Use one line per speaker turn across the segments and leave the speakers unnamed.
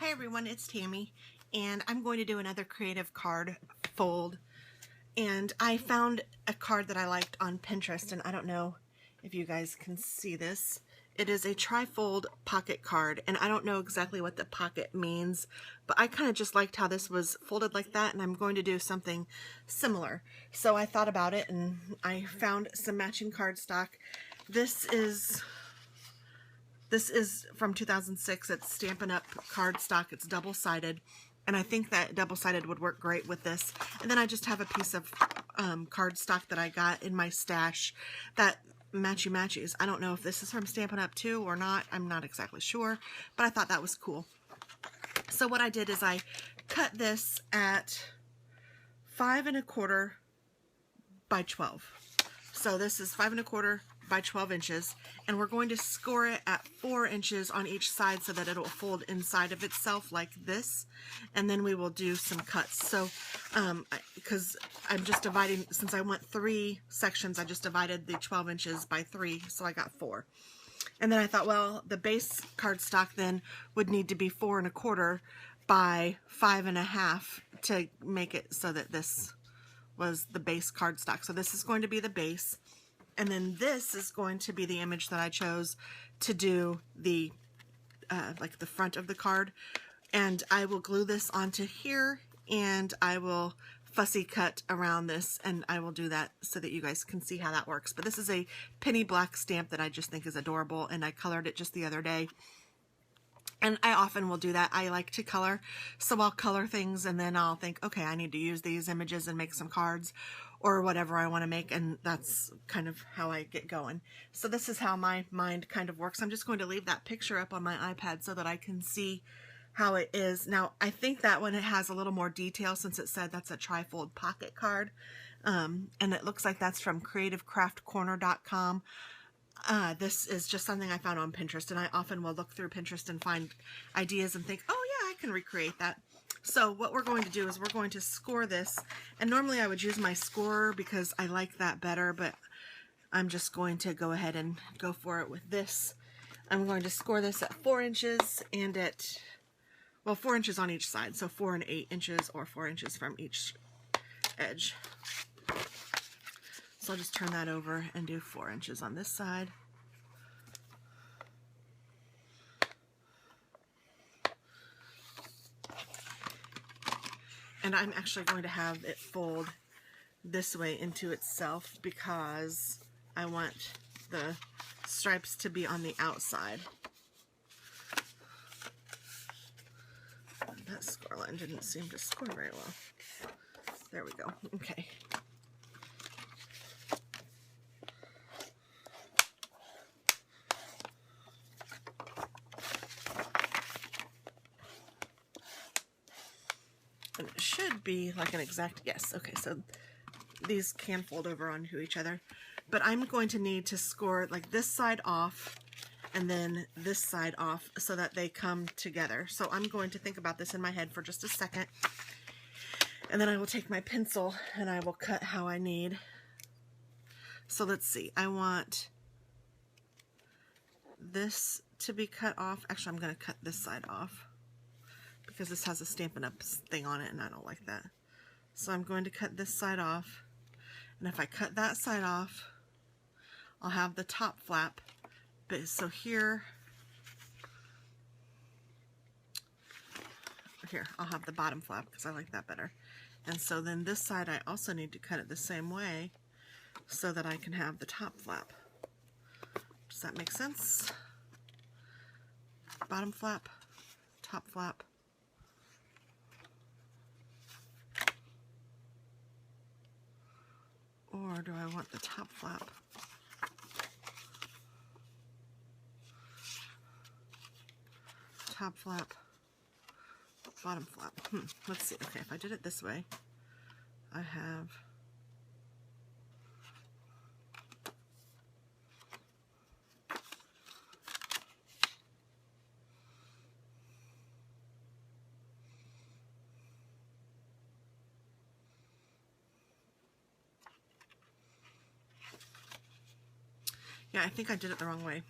Hi everyone, it's Tammy, and I'm going to do another creative card fold. And I found a card that I liked on Pinterest, and I don't know if you guys can see this. It is a tri-fold pocket card, and I don't know exactly what the pocket means, but I kind of just liked how this was folded like that, and I'm going to do something similar. So I thought about it, and I found some matching cardstock. This is from 2006. It's Stampin' Up! Cardstock. It's double-sided, and I think that double-sided would work great with this. And then I just have a piece of cardstock that I got in my stash that matches. I don't know if this is from Stampin' Up! Too or not. I'm not exactly sure, but I thought that was cool. So what I did is I cut this at 5 1/4 by 12. So this is 5 1/4 by 12 inches, and we're going to score it at 4 inches on each side so that it'll fold inside of itself like this, and then we will do some cuts. So because I'm just dividing, since I want 3 sections, I just divided the 12 inches by 3, so I got 4. And then I thought, well, the base cardstock then would need to be 4 1/4 by 5 1/2 to make it so that this was the base cardstock. So this is going to be the base, and then this is going to be the image that I chose to do the like the front of the card. And I will glue this onto here, and I will fussy cut around this, and I will do that so that you guys can see how that works. But this is a penny black stamp that I just think is adorable, and I colored it just the other day. And I often will do that. I like to color, so I'll color things and then I'll think, okay, I need to use these images and make some cards or whatever I want to make, and that's kind of how I get going. So this is how my mind kind of works. I'm just going to leave that picture up on my iPad so that I can see how it is. Now, I think that one, it has a little more detail since it said that's a tri-fold pocket card. And it looks like that's from creativecraftcorner.com. This is just something I found on Pinterest, and I often will look through Pinterest and find ideas and think, oh yeah, I can recreate that. So what we're going to do is we're going to score this, and normally I would use my scorer because I like that better, but I'm just going to go ahead and go for it with this. I'm going to score this at 4 inches and at, well, 4 inches on each side, so 4 and 8 inches or 4 inches from each edge. So I'll just turn that over and do 4 inches on this side. And I'm actually going to have it fold this way into itself because I want the stripes to be on the outside. That score line didn't seem to score very well. There we go. Okay. And it should be like an exact, yes, okay, so these can fold over onto each other, but I'm going to need to score like this side off and then this side off so that they come together. So I'm going to think about this in my head for just a second, and then I will take my pencil and I will cut how I need. So let's see, I want this to be cut off. Actually, I'm going to cut this side off because this has a Stampin' Up! Thing on it, and I don't like that. So I'm going to cut this side off, and if I cut that side off, I'll have the top flap. But so here, I'll have the bottom flap because I like that better. And so then this side I also need to cut it the same way so that I can have the top flap. Does that make sense? Bottom flap, top flap. Or do I want the top flap? Top flap, bottom flap. Let's see. Okay, if I did it this way, I have yeah, I think I did it the wrong way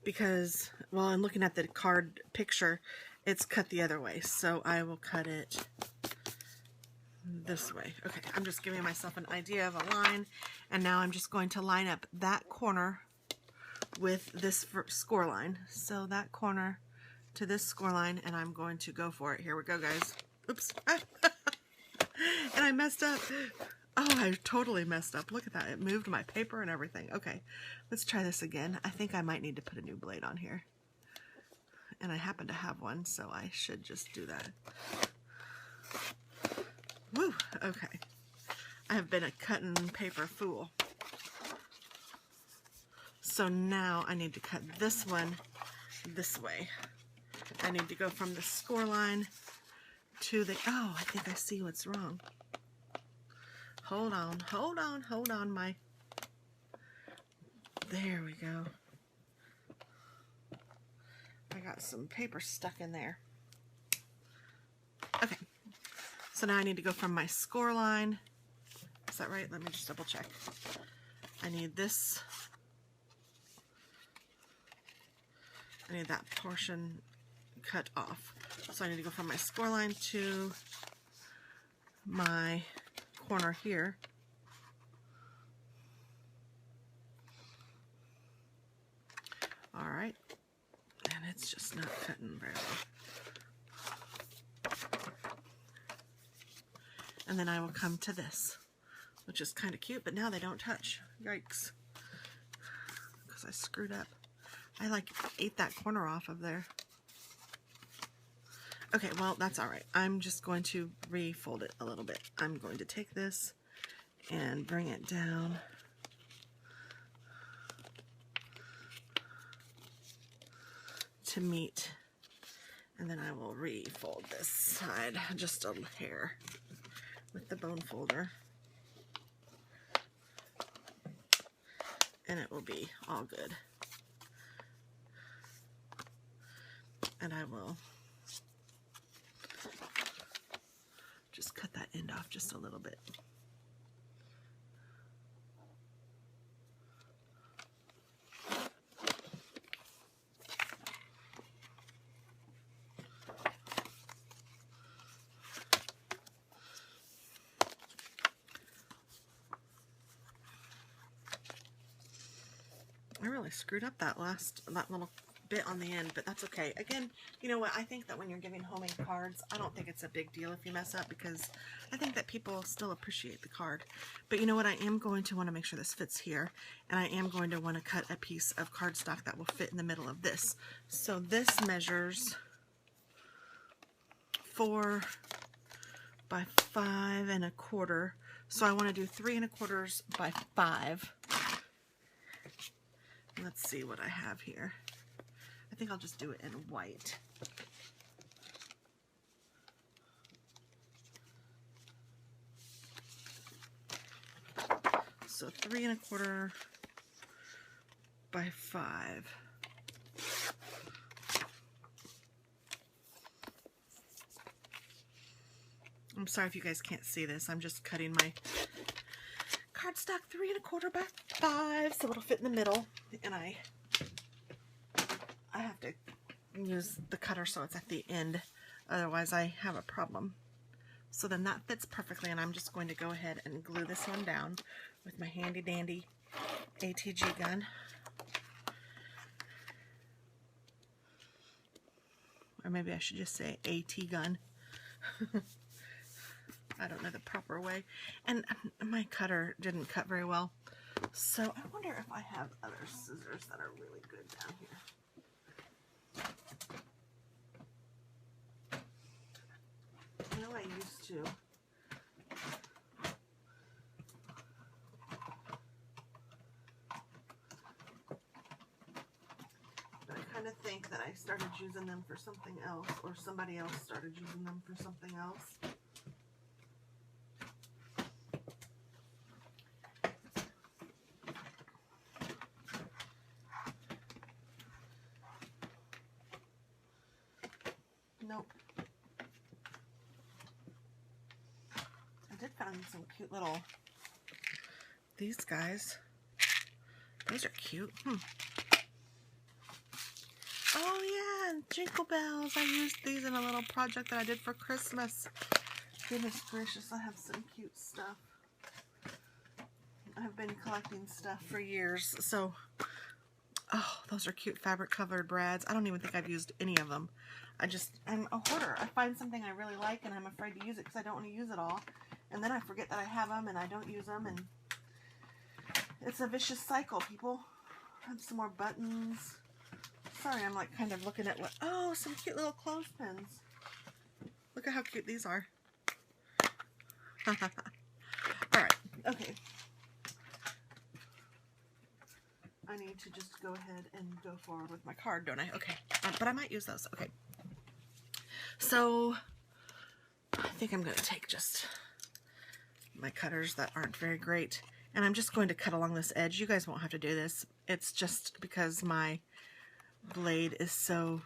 because well, I'm looking at the card picture, it's cut the other way, so I will cut it this way. Okay, I'm just giving myself an idea of a line, and now I'm just going to line up that corner with this score line. So that corner to this score line, and I'm going to go for it. Here we go, guys. Oops. And I messed up. Oh, I totally messed up. Look at that. It moved my paper and everything. Okay, let's try this again. I think I might need to put a new blade on here. And I happen to have one, so I should just do that. Woo! Okay. I have been a cutting paper fool. So now I need to cut this one this way. I need to go from the score line to the... Oh, I think I see what's wrong. Hold on, hold on, hold on, my... There we go. I got some paper stuck in there. Okay. So now I need to go from my score line. Is that right? Let me just double check. I need this. I need that portion cut off. So I need to go from my score line to my corner here. All right. And it's just not cutting very well. And then I will come to this, which is kind of cute, but now they don't touch. Yikes. Because I screwed up. I like ate that corner off of there. Okay, well, that's all right. I'm just going to refold it a little bit. I'm going to take this and bring it down. To meet. And then I will refold this side just a hair with the bone folder. And it will be all good. And I will just cut that end off just a little bit. I really screwed up that little bit on the end, but that's okay. Again, you know what? I think that when you're giving homemade cards, I don't think it's a big deal if you mess up, because I think that people still appreciate the card. But you know what? I am going to want to make sure this fits here, and I am going to want to cut a piece of cardstock that will fit in the middle of this. So this measures 4 by 5 1/4. So I want to do 3 1/4 by 5. Let's see what I have here. I think I'll just do it in white. So 3 1/4 by 5. I'm sorry if you guys can't see this. I'm just cutting my cardstock 3 1/4 by 5 so it'll fit in the middle, and I have to use the cutter so it's at the end, otherwise I have a problem. So then that fits perfectly, and I'm just going to go ahead and glue this one down with my handy dandy ATG gun. Or maybe I should just say AT gun. I don't know the proper way. And my cutter didn't cut very well. So I wonder if I have other scissors that are really good down here. I know I used to. But I kind of think that I started using them for something else, or somebody else started using them for something else. Nope. I did find some cute little, these guys. Those are cute. Oh yeah, and Jingle Bells. I used these in a little project that I did for Christmas. Goodness gracious, I have some cute stuff. I've been collecting stuff for years, so... Oh, those are cute fabric covered brads. I don't even think I've used any of them. I'm a hoarder. I find something I really like and I'm afraid to use it because I don't want to use it all. And then I forget that I have them and I don't use them, and it's a vicious cycle, people. I have some more buttons. Sorry, I'm like kind of looking at what... Oh, some cute little clothespins. Look at how cute these are. Alright, okay. I need to just go ahead and go forward with my card, don't I? Okay, but I might use those. Okay. So, I think I'm going to take just my cutters that aren't very great, and I'm just going to cut along this edge. You guys won't have to do this. It's just because my blade is so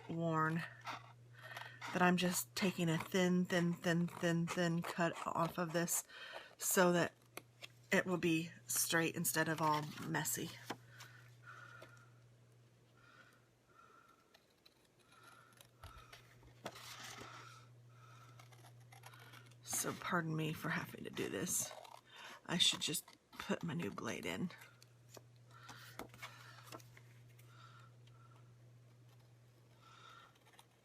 worn that I'm just taking a thin cut off of this so that it will be straight instead of all messy. So pardon me for having to do this. I should just put my new blade in.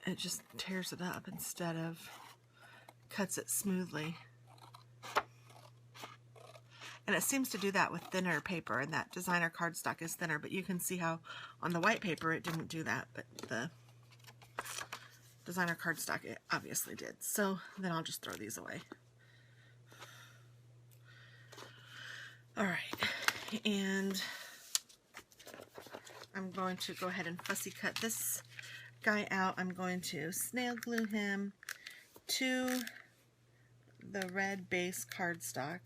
It just tears it up instead of cuts it smoothly. And it seems to do that with thinner paper, and that designer cardstock is thinner, but you can see how on the white paper it didn't do that, but the designer cardstock it obviously did. So then I'll just throw these away. Alright, and I'm going to go ahead and fussy cut this guy out. I'm going to snail glue him to the red base cardstock.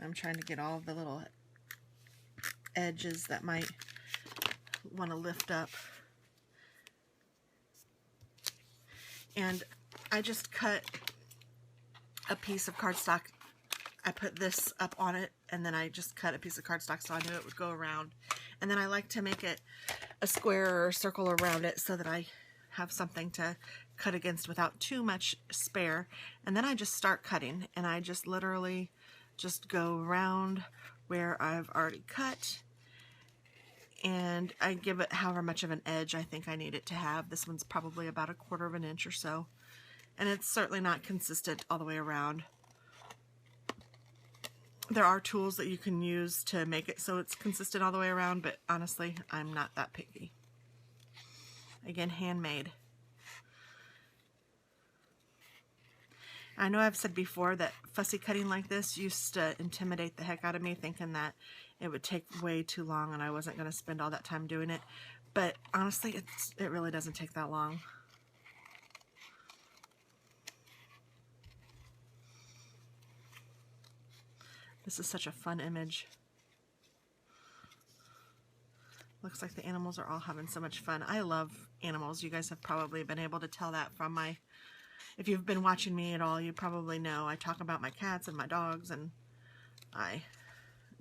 I'm trying to get all of the little edges that might want to lift up. And I just cut a piece of cardstock. I put this up on it, and then I just cut a piece of cardstock so I knew it would go around. And then I like to make it a square or a circle around it so that I have something to cut against without too much spare. And then I just start cutting, and I just literally just go around where I've already cut, and I give it however much of an edge I think I need it to have. This one's probably about 1/4 inch or so, and it's certainly not consistent all the way around. There are tools that you can use to make it so it's consistent all the way around, but honestly, I'm not that picky. Again, handmade. I know I've said before that fussy cutting like this used to intimidate the heck out of me, thinking that it would take way too long and I wasn't going to spend all that time doing it. But honestly, it really doesn't take that long. This is such a fun image. Looks like the animals are all having so much fun. I love animals. You guys have probably been able to tell that from my... If you've been watching me at all, you probably know I talk about my cats and my dogs, and I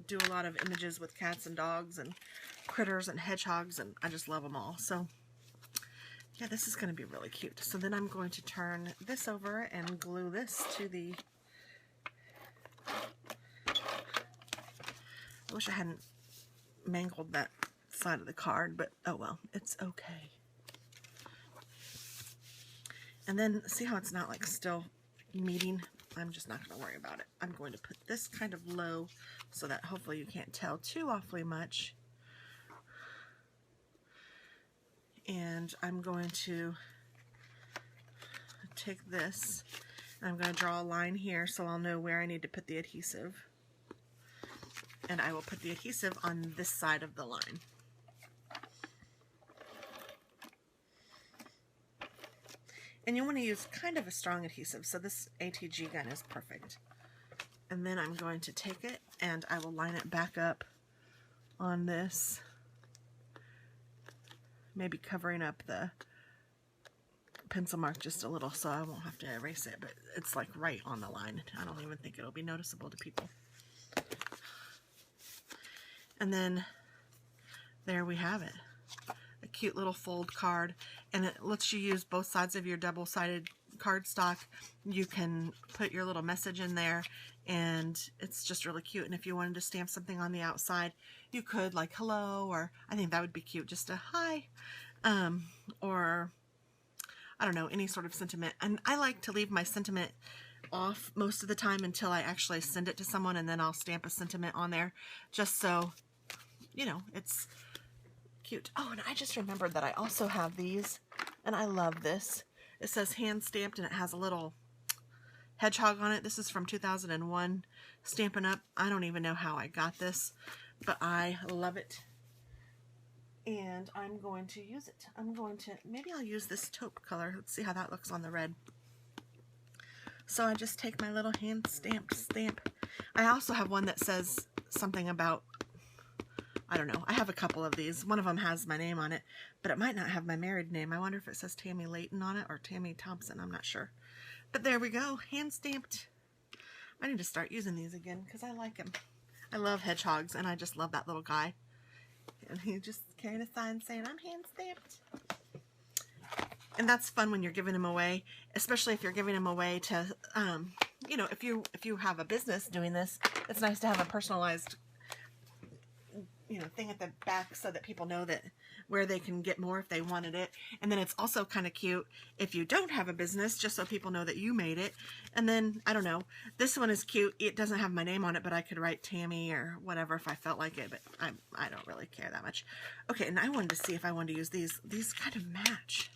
do a lot of images with cats and dogs and critters and hedgehogs, and I just love them all. So yeah, this is going to be really cute. So then I'm going to turn this over and glue this to the... I wish I hadn't mangled that side of the card, but oh well, it's okay. And then see how it's not like still meeting? I'm just not going to worry about it. I'm going to put this kind of low so that hopefully you can't tell too awfully much. And I'm going to take this and I'm going to draw a line here so I'll know where I need to put the adhesive. And I will put the adhesive on this side of the line. And you want to use kind of a strong adhesive, so this ATG gun is perfect. And then I'm going to take it and I will line it back up on this, maybe covering up the pencil mark just a little so I won't have to erase it, but it's like right on the line. I don't even think it'll be noticeable to people. And then there we have it. A cute little fold card, and it lets you use both sides of your double-sided cardstock. You can put your little message in there, and it's just really cute. And if you wanted to stamp something on the outside, you could, like hello, or I think that would be cute, just a hi, or I don't know, any sort of sentiment. And I like to leave my sentiment off most of the time until I actually send it to someone, and then I'll stamp a sentiment on there just so, you know, it's cute. Oh, and I just remembered that I also have these, and I love this. It says hand stamped, and it has a little hedgehog on it. This is from 2001, Stampin' Up. I don't even know how I got this, but I love it. And I'm going to use it. Maybe I'll use this taupe color. Let's see how that looks on the red. So I just take my little hand stamped stamp. I also have one that says something about, I don't know, I have a couple of these. One of them has my name on it, but it might not have my married name. I wonder if it says Tammy Layton on it or Tammy Thompson. I'm not sure. But there we go, hand stamped. I need to start using these again because I like them. I love hedgehogs, and I just love that little guy. And he just carrying a sign saying, I'm hand stamped. And that's fun when you're giving them away, especially if you're giving them away to, you know, if you have a business doing this, it's nice to have a personalized, you know, thing at the back so that people know that where they can get more if they wanted it. And then it's also kind of cute if you don't have a business, just so people know that you made it. And then, I don't know, this one is cute. It doesn't have my name on it, but I could write Tammy or whatever if I felt like it, but I don't really care that much. Okay, and I wanted to see if I wanted to use these. These kind of match.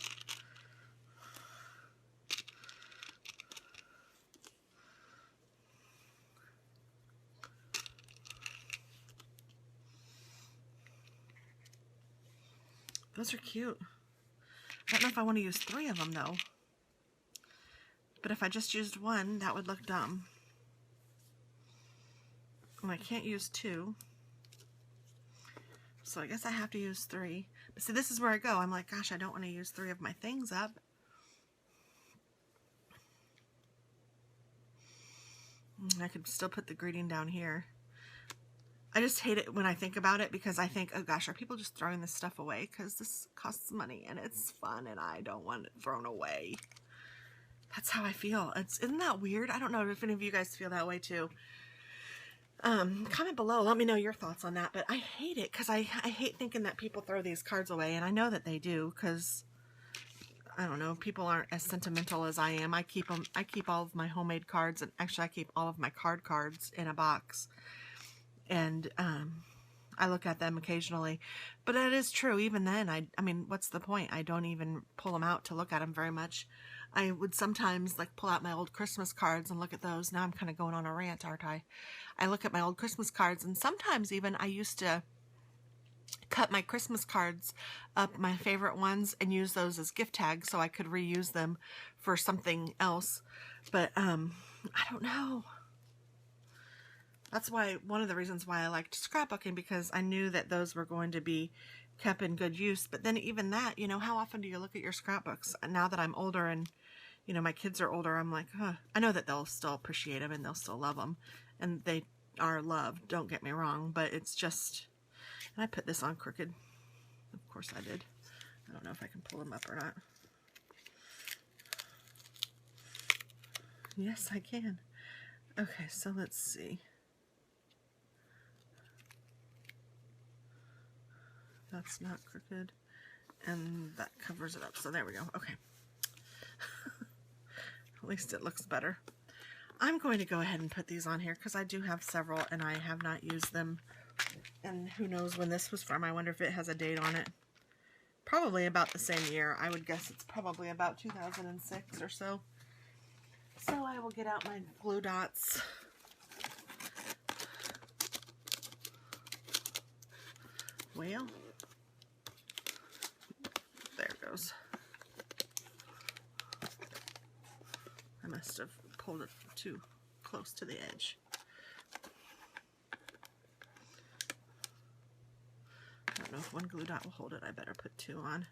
Those are cute. I don't know if I want to use 3 of them, though. But if I just used 1, that would look dumb. And I can't use 2. So I guess I have to use 3. But see, this is where I go. I'm like, gosh, I don't want to use 3 of my things up. I could still put the greeting down here. I just hate it when I think about it because I think, oh gosh, are people just throwing this stuff away? Because this costs money and it's fun and I don't want it thrown away. That's how I feel. Isn't that weird? I don't know if any of you guys feel that way too. Comment below. Let me know your thoughts on that. But I hate it because I hate thinking that people throw these cards away. And I know that they do because, I don't know, people aren't as sentimental as I am. I keep them. I keep all of my homemade cards. And actually, I keep all of my card cards in a box. And I look at them occasionally, but it is true. Even then, I mean, what's the point? I don't even pull them out to look at them very much. I would sometimes like pull out my old Christmas cards and look at those. Now I'm kind of going on a rant, aren't I? I look at my old Christmas cards, and sometimes even I used to cut my Christmas cards up, my favorite ones, and use those as gift tags so I could reuse them for something else. But I don't know. That's why, one of the reasons why I liked scrapbooking, because I knew that those were going to be kept in good use. But then even that, you know, how often do you look at your scrapbooks? And now that I'm older and, you know, my kids are older, I'm like, huh. I know that they'll still appreciate them and they'll still love them. And they are loved, don't get me wrong. But it's just, and I put this on crooked. Of course I did. I don't know if I can pull them up or not. Yes, I can. Okay, so let's see. That's not crooked, and that covers it up, so there we go. Okay. At least it looks better. I'm going to go ahead and put these on here because I do have several and I have not used them, and who knows when this was from. I wonder if it has a date on it. Probably about the same year. I would guess it's probably about 2006 or so. So I will get out my glue dots. Well, there it goes. I must have pulled it too close to the edge. I don't know if one glue dot will hold it. I better put 2 on.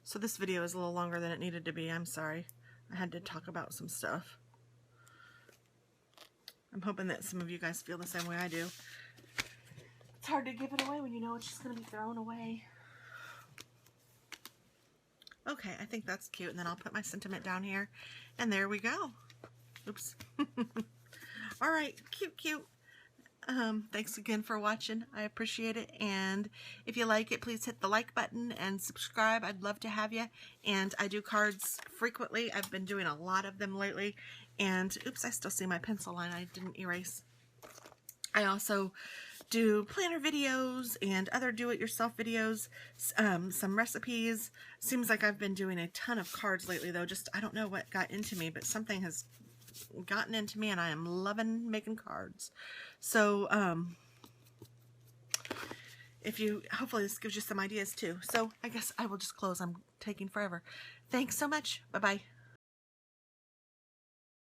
So this video is a little longer than it needed to be. I'm sorry. I had to talk about some stuff. I'm hoping that some of you guys feel the same way I do. It's hard to give it away when you know it's just going to be thrown away. Okay, I think that's cute. And then I'll put my sentiment down here. And there we go. Oops. All right, cute. Thanks again for watching. I appreciate it. And if you like it, please hit the like button and subscribe. I'd love to have you. And I do cards frequently. I've been doing a lot of them lately. And oops, I still see my pencil line I didn't erase. I also do planner videos and other do-it-yourself videos, some recipes. Seems like I've been doing a ton of cards lately though. Just, I don't know what got into me, but something has gotten into me and I am loving making cards. So, hopefully this gives you some ideas too. So I guess I will just close. I'm taking forever. Thanks so much. Bye-bye.